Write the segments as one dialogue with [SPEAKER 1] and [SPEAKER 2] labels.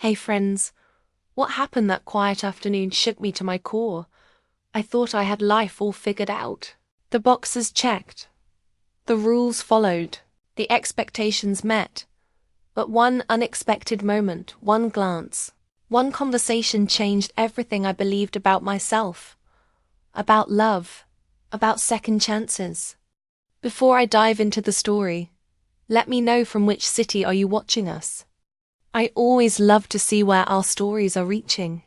[SPEAKER 1] Hey friends, what happened that quiet afternoon shook me to my core. I thought I had life all figured out. The boxes checked, the rules followed, the expectations met. But one unexpected moment, one glance, one conversation changed everything I believed about myself, about love, about second chances. Before I dive into the story, let me know from which city are you watching us. I always love to see where our stories are reaching.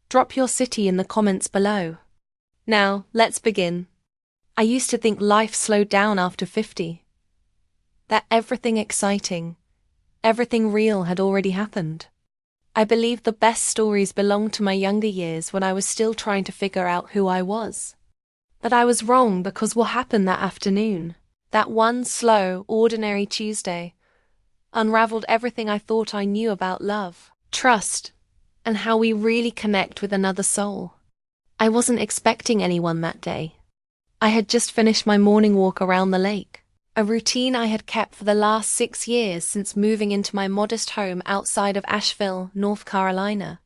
[SPEAKER 1] Drop your city in the comments below. Now, let's begin. I used to think life slowed down after 50. That everything exciting, everything real had already happened. I believed the best stories belonged to my younger years when I was still trying to figure out who I was. But I was wrong because what happened that afternoon, that one slow, ordinary Tuesday, unraveled everything I thought I knew about love, trust, and how we really connect with another soul. I wasn't expecting anyone that day. I had just finished my morning walk around the lake, a routine I had kept for the last 6 years since moving into my modest home outside of Asheville, North Carolina.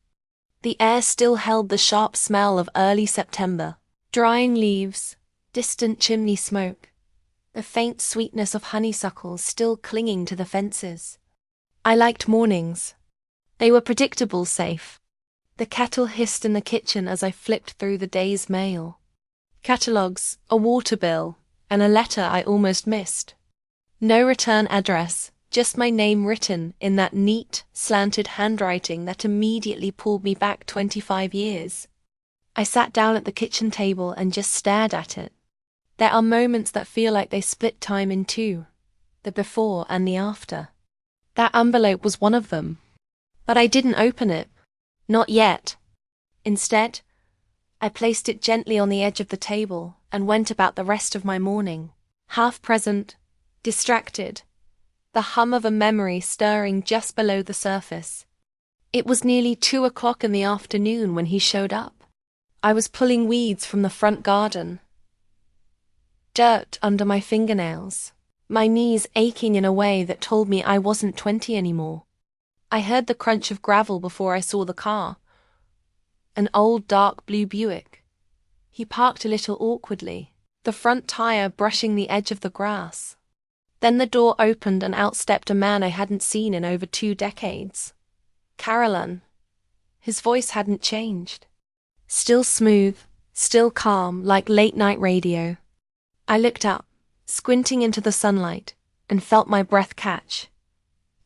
[SPEAKER 1] The air still held the sharp smell of early September, drying leaves, distant chimney smoke, the faint sweetness of honeysuckles still clinging to the fences. I liked mornings. They were predictable, safe. The kettle hissed in the kitchen as I flipped through the day's mail. Catalogs, a water bill, and a letter I almost missed. No return address, just my name written in that neat, slanted handwriting that immediately pulled me back 25 years. I sat down at the kitchen table and just stared at it. There are moments that feel like they split time in two, the before and the after. That envelope was one of them. But I didn't open it. Not yet. Instead, I placed it gently on the edge of the table and went about the rest of my morning, half present, distracted, the hum of a memory stirring just below the surface. It was nearly 2 o'clock in the afternoon when he showed up. I was pulling weeds from the front garden, dirt under my fingernails, my knees aching in a way that told me I wasn't 20 anymore. I heard the crunch of gravel before I saw the car. An old dark blue Buick. He parked a little awkwardly, the front tire brushing the edge of the grass. Then the door opened and out stepped a man I hadn't seen in over 2 decades. Carolan. His voice hadn't changed. Still smooth, still calm, like late-night radio. I looked up, squinting into the sunlight, and felt my breath catch.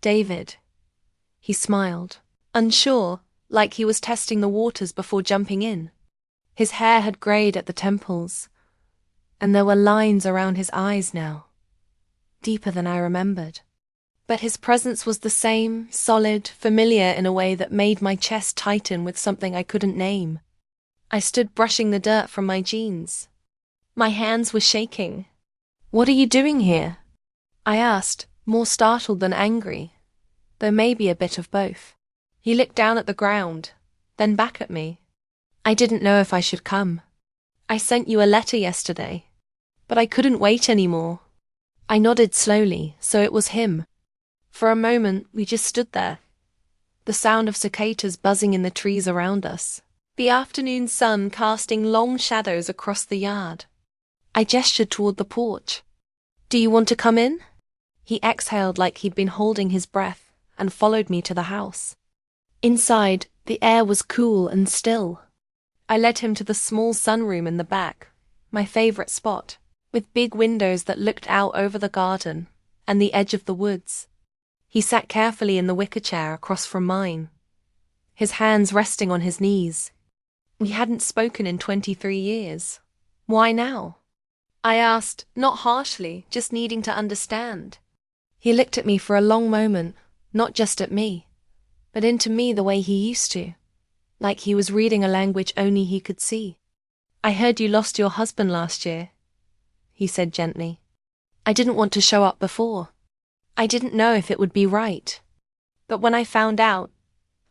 [SPEAKER 1] David. He smiled, unsure, like he was testing the waters before jumping in. His hair had grayed at the temples, and there were lines around his eyes now, deeper than I remembered. But his presence was the same, solid, familiar in a way that made my chest tighten with something I couldn't name. I stood brushing the dirt from my jeans. My hands were shaking. "What are you doing here?" I asked, more startled than angry, though maybe a bit of both. He looked down at the ground, then back at me. "I didn't know if I should come. I sent you a letter yesterday, but I couldn't wait anymore." I nodded slowly, so it was him. For a moment, we just stood there, the sound of cicadas buzzing in the trees around us, the afternoon sun casting long shadows across the yard. I gestured toward the porch. "Do you want to come in?" He exhaled like he'd been holding his breath and followed me to the house. Inside, the air was cool and still. I led him to the small sunroom in the back, my favorite spot, with big windows that looked out over the garden and the edge of the woods. He sat carefully in the wicker chair across from mine, his hands resting on his knees. We hadn't spoken in 23 years. Why now? I asked, not harshly, just needing to understand. He looked at me for a long moment, not just at me, but into me the way he used to, like he was reading a language only he could see. "I heard you lost your husband last year," he said gently. "I didn't want to show up before. I didn't know if it would be right. But when I found out,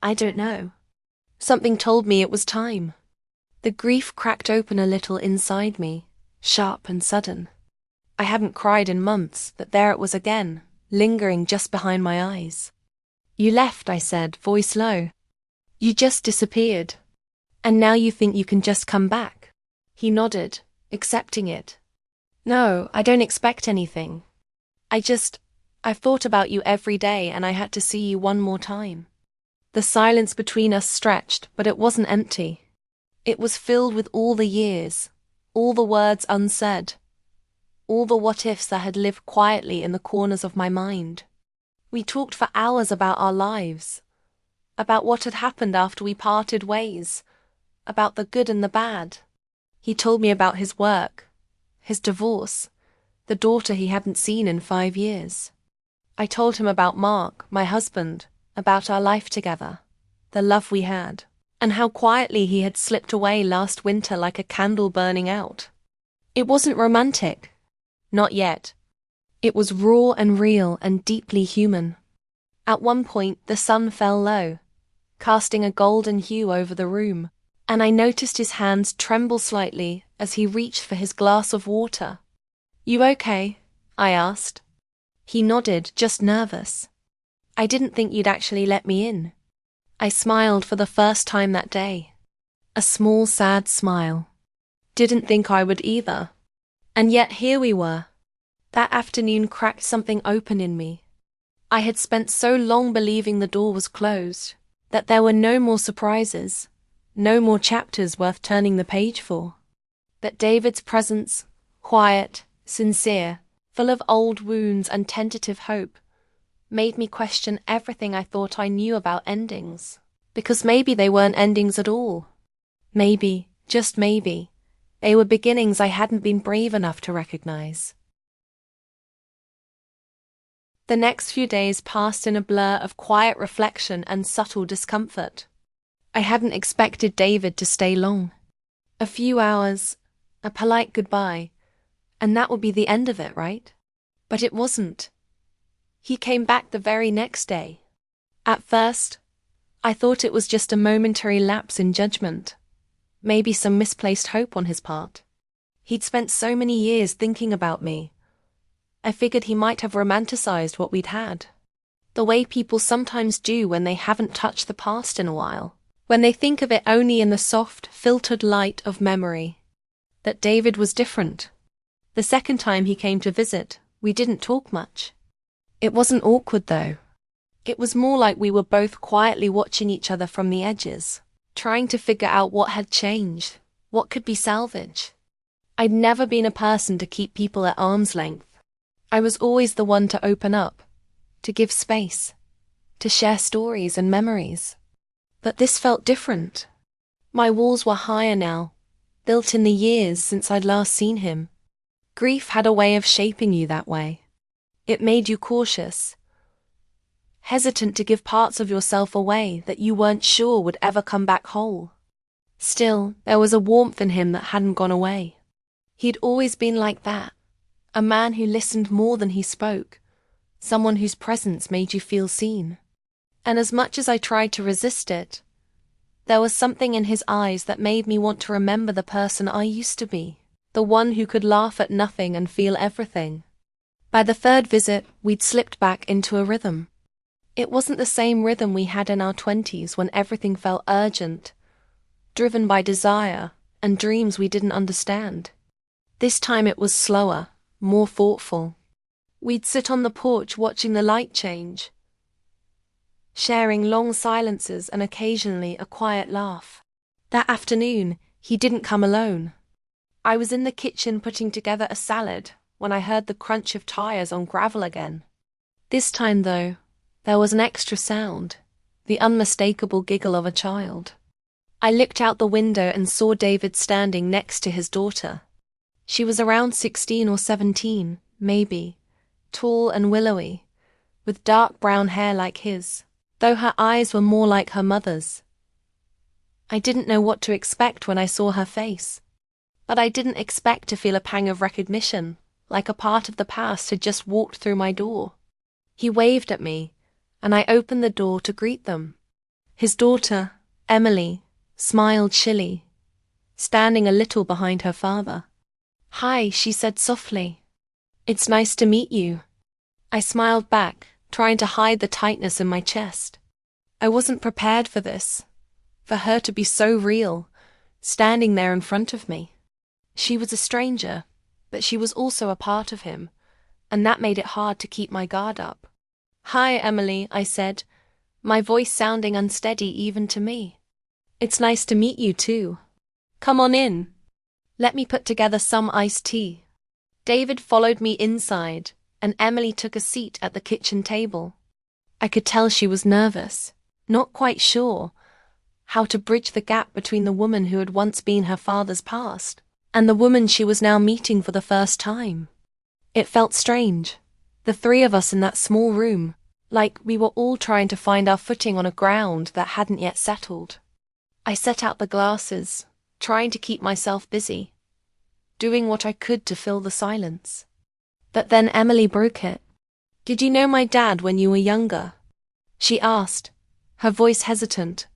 [SPEAKER 1] I don't know. Something told me it was time." The grief cracked open a little inside me, sharp and sudden. I hadn't cried in months, but there it was again, lingering just behind my eyes. You left, I said, voice low. You just disappeared. And now you think you can just come back? He nodded, accepting it. No, I don't expect anything. I've thought about you every day and I had to see you one more time. The silence between us stretched, but it wasn't empty. It was filled with all the years, all the words unsaid, all the what-ifs that had lived quietly in the corners of my mind. We talked for hours about our lives, about what had happened after we parted ways, about the good and the bad. He told me about his work, his divorce, the daughter he hadn't seen in 5 years. I told him about Mark, my husband, about our life together, the love we had, and how quietly he had slipped away last winter like a candle burning out. It wasn't romantic. Not yet. It was raw and real and deeply human. At one point, the sun fell low, casting a golden hue over the room, and I noticed his hands tremble slightly as he reached for his glass of water. You okay? I asked. He nodded, just nervous. I didn't think you'd actually let me in. I smiled for the first time that day. A small, sad smile. Didn't think I would either. And yet here we were. That afternoon cracked something open in me. I had spent so long believing the door was closed, that there were no more surprises, no more chapters worth turning the page for. That David's presence, quiet, sincere, full of old wounds and tentative hope, made me question everything I thought I knew about endings. Because maybe they weren't endings at all. Maybe, just maybe, they were beginnings I hadn't been brave enough to recognize. The next few days passed in a blur of quiet reflection and subtle discomfort. I hadn't expected David to stay long. A few hours, a polite goodbye, and that would be the end of it, right? But it wasn't. He came back the very next day. At first, I thought it was just a momentary lapse in judgment, maybe some misplaced hope on his part. He'd spent so many years thinking about me. I figured he might have romanticized what we'd had. The way people sometimes do when they haven't touched the past in a while, when they think of it only in the soft, filtered light of memory. That David was different. The second time he came to visit, we didn't talk much. It wasn't awkward though. It was more like we were both quietly watching each other from the edges, trying to figure out what had changed, what could be salvaged. I'd never been a person to keep people at arm's length. I was always the one to open up, to give space, to share stories and memories. But this felt different. My walls were higher now, built in the years since I'd last seen him. Grief had a way of shaping you that way. It made you cautious, hesitant to give parts of yourself away that you weren't sure would ever come back whole. Still, there was a warmth in him that hadn't gone away. He'd always been like that. A man who listened more than he spoke, someone whose presence made you feel seen. And as much as I tried to resist it, there was something in his eyes that made me want to remember the person I used to be, the one who could laugh at nothing and feel everything. By the third visit, we'd slipped back into a rhythm. It wasn't the same rhythm we had in our 20s when everything felt urgent, driven by desire and dreams we didn't understand. This time it was slower, more thoughtful. We'd sit on the porch watching the light change, sharing long silences and occasionally a quiet laugh. That afternoon, he didn't come alone. I was in the kitchen putting together a salad when I heard the crunch of tires on gravel again. This time, though, there was an extra sound, the unmistakable giggle of a child. I looked out the window and saw David standing next to his daughter. She was around 16 or 17, maybe, tall and willowy, with dark brown hair like his, though her eyes were more like her mother's. I didn't know what to expect when I saw her face, but I didn't expect to feel a pang of recognition, like a part of the past had just walked through my door. He waved at me, and I opened the door to greet them. His daughter, Emily, smiled chilly, standing a little behind her father. "Hi," she said softly. "It's nice to meet you." I smiled back, trying to hide the tightness in my chest. I wasn't prepared for this, for her to be so real, standing there in front of me. She was a stranger, but she was also a part of him, and that made it hard to keep my guard up. "Hi, Emily," I said, my voice sounding unsteady even to me. "It's nice to meet you too. Come on in. Let me put together some iced tea." David followed me inside, and Emily took a seat at the kitchen table. I could tell she was nervous, not quite sure how to bridge the gap between the woman who had once been her father's past and the woman she was now meeting for the first time. It felt strange, the three of us in that small room, like we were all trying to find our footing on a ground that hadn't yet settled. I set out the glasses, trying to keep myself busy, doing what I could to fill the silence. But then Emily broke it. "Did you know my dad when you were younger?" she asked, her voice hesitant,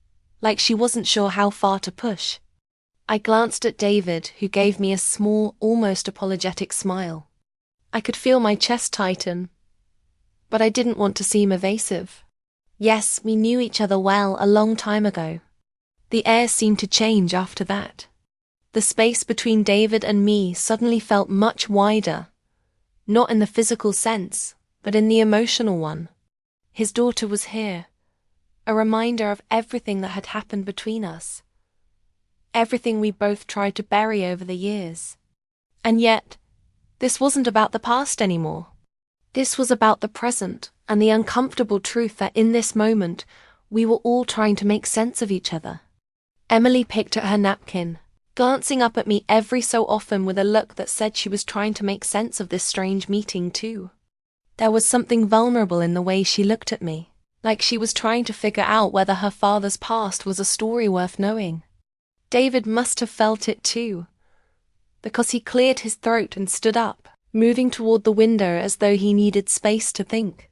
[SPEAKER 1] like she wasn't sure how far to push. I glanced at David, who gave me a small, almost apologetic smile. I could feel my chest tighten, but I didn't want to seem evasive. Yes, we knew each other well a long time ago. The air seemed to change after that. The space between David and me suddenly felt much wider, not in the physical sense, but in the emotional one. His daughter was here, a reminder of everything that had happened between us, everything we both tried to bury over the years. And yet, this wasn't about the past anymore. This was about the present and the uncomfortable truth that in this moment, we were all trying to make sense of each other. Emily picked at her napkin, glancing up at me every so often with a look that said she was trying to make sense of this strange meeting too. There was something vulnerable in the way she looked at me, like she was trying to figure out whether her father's past was a story worth knowing. David must have felt it too, because he cleared his throat and stood up, moving toward the window as though he needed space to think.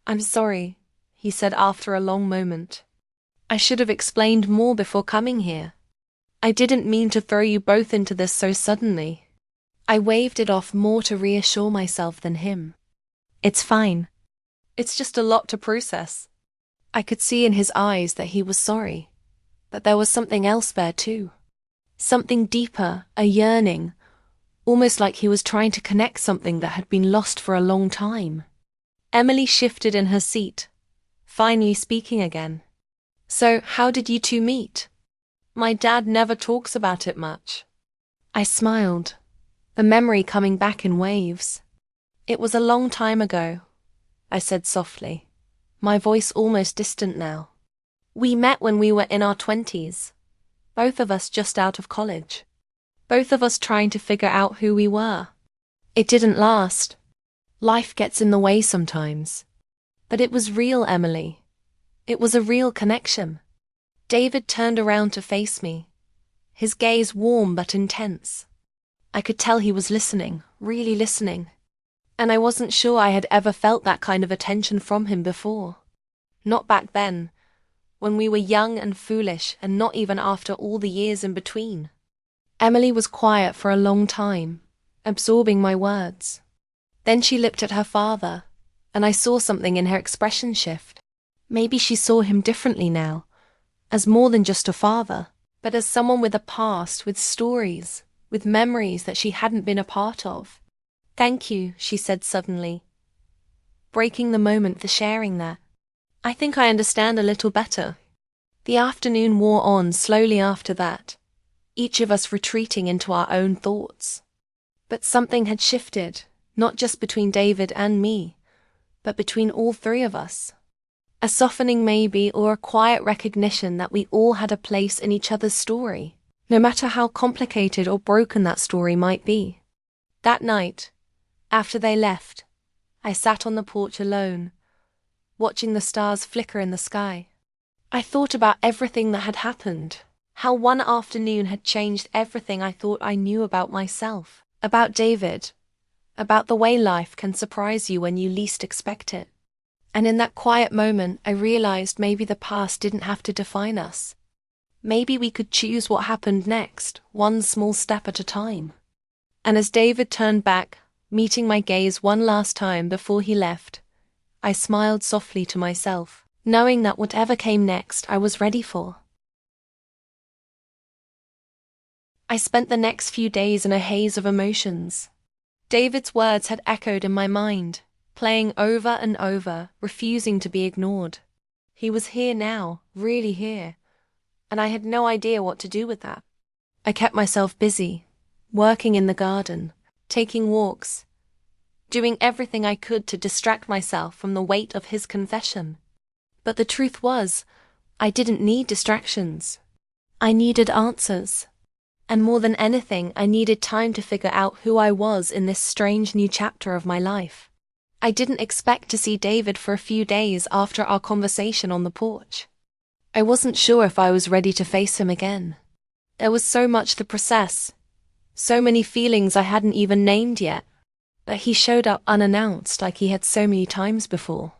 [SPEAKER 1] "I'm sorry," he said after a long moment. "I should have explained more before coming here. I didn't mean to throw you both into this so suddenly." I waved it off more to reassure myself than him. "It's fine. It's just a lot to process." I could see in his eyes that he was sorry, but there was something else there too. Something deeper, a yearning, almost like he was trying to connect something that had been lost for a long time. Emily shifted in her seat, finally speaking again. "So, how did you two meet? My dad never talks about it much." I smiled, the memory coming back in waves. "It was a long time ago," I said softly, my voice almost distant now. "We met when we were in our 20s, both of us just out of college. Both of us trying to figure out who we were. It didn't last. Life gets in the way sometimes. But it was real, Emily. It was a real connection." David turned around to face me, his gaze warm but intense. I could tell he was listening, really listening. And I wasn't sure I had ever felt that kind of attention from him before. Not back then, when we were young and foolish, and not even after all the years in between. Emily was quiet for a long time, absorbing my words. Then she looked at her father, and I saw something in her expression shift. Maybe she saw him differently now, as more than just a father, but as someone with a past, with stories, with memories that she hadn't been a part of. "Thank you," she said suddenly, breaking the moment for sharing that. "I think I understand a little better." The afternoon wore on slowly after that, each of us retreating into our own thoughts. But something had shifted, not just between David and me, but between all three of us. A softening maybe, or a quiet recognition that we all had a place in each other's story, no matter how complicated or broken that story might be. That night, after they left, I sat on the porch alone, watching the stars flicker in the sky. I thought about everything that had happened, how one afternoon had changed everything I thought I knew about myself, about David, about the way life can surprise you when you least expect it. And in that quiet moment, I realized maybe the past didn't have to define us. Maybe we could choose what happened next, one small step at a time. And as David turned back, meeting my gaze one last time before he left, I smiled softly to myself, knowing that whatever came next I was ready for. I spent the next few days in a haze of emotions. David's words had echoed in my mind, playing over and over, refusing to be ignored. He was here now, really here, and I had no idea what to do with that. I kept myself busy, working in the garden, taking walks, doing everything I could to distract myself from the weight of his confession. But the truth was, I didn't need distractions. I needed answers. And more than anything, I needed time to figure out who I was in this strange new chapter of my life. I didn't expect to see David for a few days after our conversation on the porch. I wasn't sure if I was ready to face him again. There was so much to process, so many feelings I hadn't even named yet. But he showed up unannounced like he had so many times before.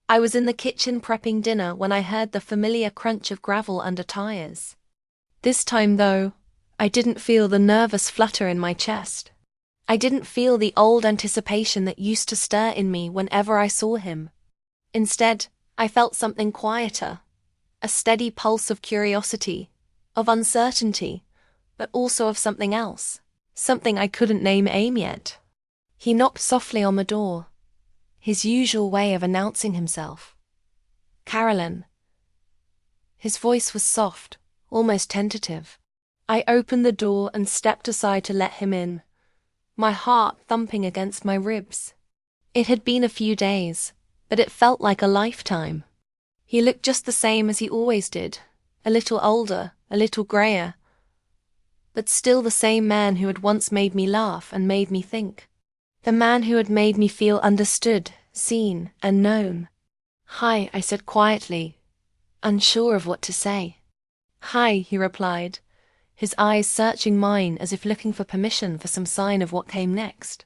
[SPEAKER 1] I was in the kitchen prepping dinner when I heard the familiar crunch of gravel under tires. This time, though, I didn't feel the nervous flutter in my chest. I didn't feel the old anticipation that used to stir in me whenever I saw him. Instead, I felt something quieter, a steady pulse of curiosity, of uncertainty, but also of something else, something I couldn't name yet. He knocked softly on the door, his usual way of announcing himself. "Carolyn." His voice was soft, almost tentative. I opened the door and stepped aside to let him in, my heart thumping against my ribs. It had been a few days, but it felt like a lifetime. He looked just the same as he always did, a little older, a little grayer, but still the same man who had once made me laugh and made me think. The man who had made me feel understood, seen, and known. "Hi," I said quietly, unsure of what to say. "Hi," he replied, his eyes searching mine as if looking for permission for some sign of what came next.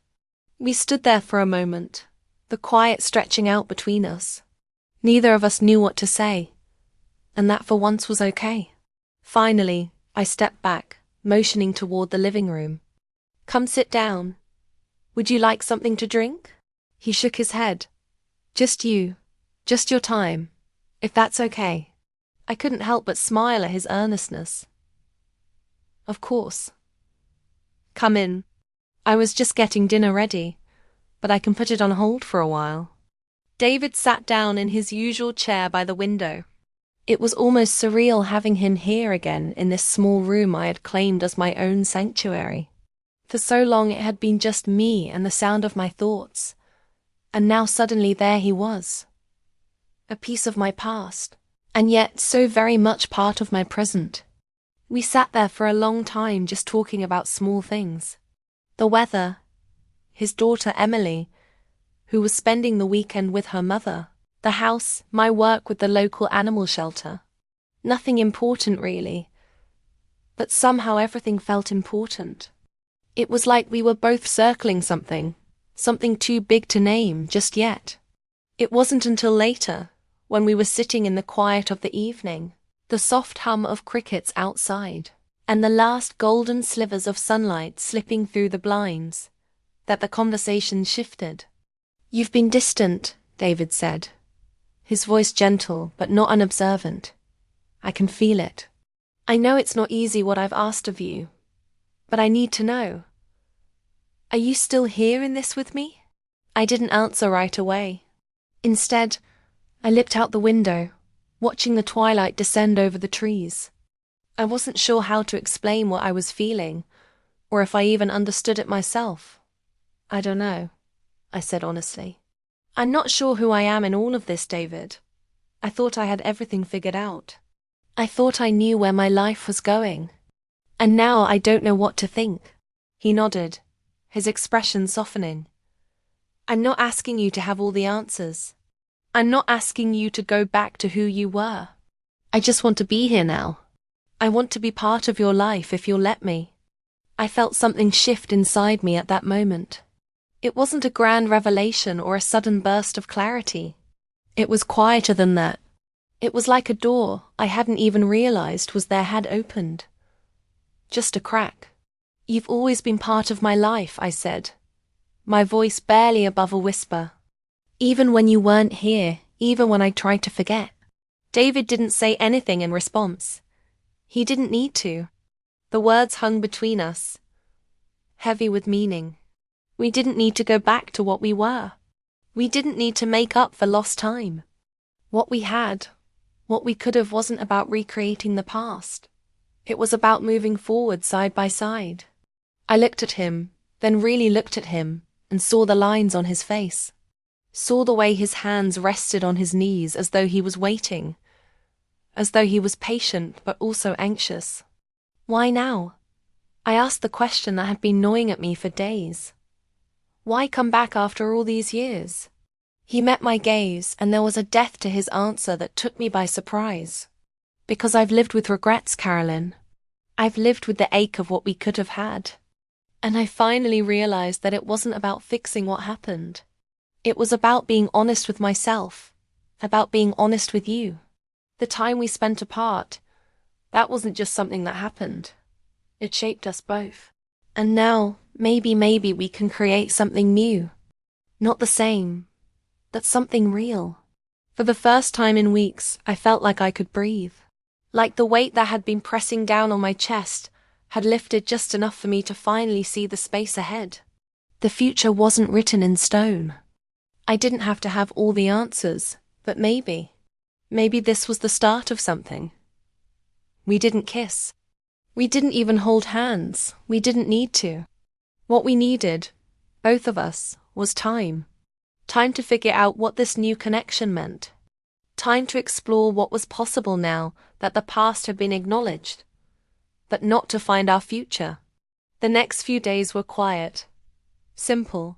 [SPEAKER 1] We stood there for a moment, the quiet stretching out between us. Neither of us knew what to say, and that for once was okay. Finally, I stepped back, motioning toward the living room. "Come sit down. Would you like something to drink?" He shook his head. "Just you. Just your time. If that's okay." I couldn't help but smile at his earnestness. "Of course. Come in. I was just getting dinner ready, but I can put it on hold for a while." David sat down in his usual chair by the window. It was almost surreal having him here again in this small room I had claimed as my own sanctuary. For so long it had been just me and the sound of my thoughts, and now suddenly there he was. A piece of my past, and yet so very much part of my present. We sat there for a long time just talking about small things. The weather, his daughter Emily, who was spending the weekend with her mother, the house, my work with the local animal shelter. Nothing important really, but somehow everything felt important. It was like we were both circling something too big to name just yet. It wasn't until later, when we were sitting in the quiet of the evening, the soft hum of crickets outside, and the last golden slivers of sunlight slipping through the blinds, that the conversation shifted. "You've been distant," David said, his voice gentle but not unobservant. "I can feel it. I know it's not easy what I've asked of you, but I need to know. Are you still here in this with me?" I didn't answer right away. Instead, I looked out the window, watching the twilight descend over the trees. I wasn't sure how to explain what I was feeling, or if I even understood it myself. "I don't know," I said honestly. "I'm not sure who I am in all of this, David. I thought I had everything figured out. I thought I knew where my life was going. And now I don't know what to think." He nodded, his expression softening. "I'm not asking you to have all the answers. I'm not asking you to go back to who you were. I just want to be here now. I want to be part of your life if you'll let me." I felt something shift inside me at that moment. It wasn't a grand revelation or a sudden burst of clarity. It was quieter than that. It was like a door I hadn't even realized was there had opened. Just a crack. "You've always been part of my life," I said, my voice barely above a whisper. Even when you weren't here, even when I tried to forget. David didn't say anything in response. He didn't need to. The words hung between us, heavy with meaning. We didn't need to go back to what we were. We didn't need to make up for lost time. What we had, what we could have, wasn't about recreating the past. It was about moving forward side by side. I looked at him, then really looked at him, and saw the lines on his face. Saw the way his hands rested on his knees as though he was waiting, as though he was patient but also anxious. Why now? I asked the question that had been gnawing at me for days. Why come back after all these years? He met my gaze, and there was a depth to his answer that took me by surprise. Because I've lived with regrets, Carolyn. I've lived with the ache of what we could have had. And I finally realized that it wasn't about fixing what happened. It was about being honest with myself, about being honest with you. The time we spent apart, that wasn't just something that happened. It shaped us both. And now, maybe we can create something new. Not the same, but something real. For the first time in weeks, I felt like I could breathe. Like the weight that had been pressing down on my chest had lifted just enough for me to finally see the space ahead. The future wasn't written in stone. I didn't have to have all the answers, but maybe this was the start of something. We didn't kiss. We didn't even hold hands. We didn't need to. What we needed, both of us, was time. Time to figure out what this new connection meant. Time to explore what was possible now that the past had been acknowledged, but not to find our future. The next few days were quiet, simple.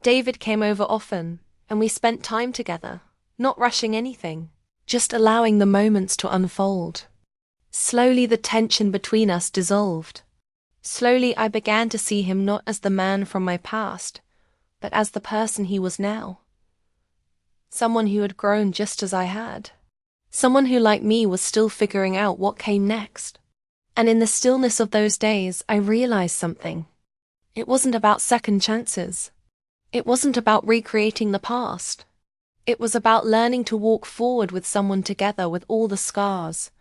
[SPEAKER 1] David came over often, and we spent time together, not rushing anything, just allowing the moments to unfold. Slowly the tension between us dissolved. Slowly I began to see him not as the man from my past, but as the person he was now. Someone who had grown just as I had. Someone who, like me, was still figuring out what came next. And in the stillness of those days, I realized something. It wasn't about second chances. It wasn't about recreating the past. It was about learning to walk forward with someone together with all the scars,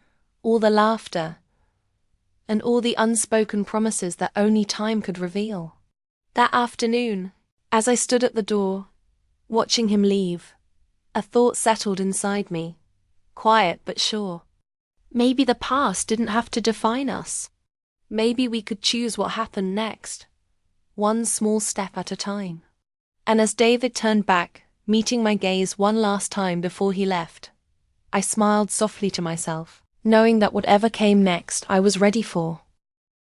[SPEAKER 1] all the laughter, and all the unspoken promises that only time could reveal. That afternoon, as I stood at the door, watching him leave, a thought settled inside me, quiet but sure. Maybe the past didn't have to define us. Maybe we could choose what happened next, one small step at a time. And as David turned back, meeting my gaze one last time before he left, I smiled softly to myself, knowing that whatever came next I was ready for.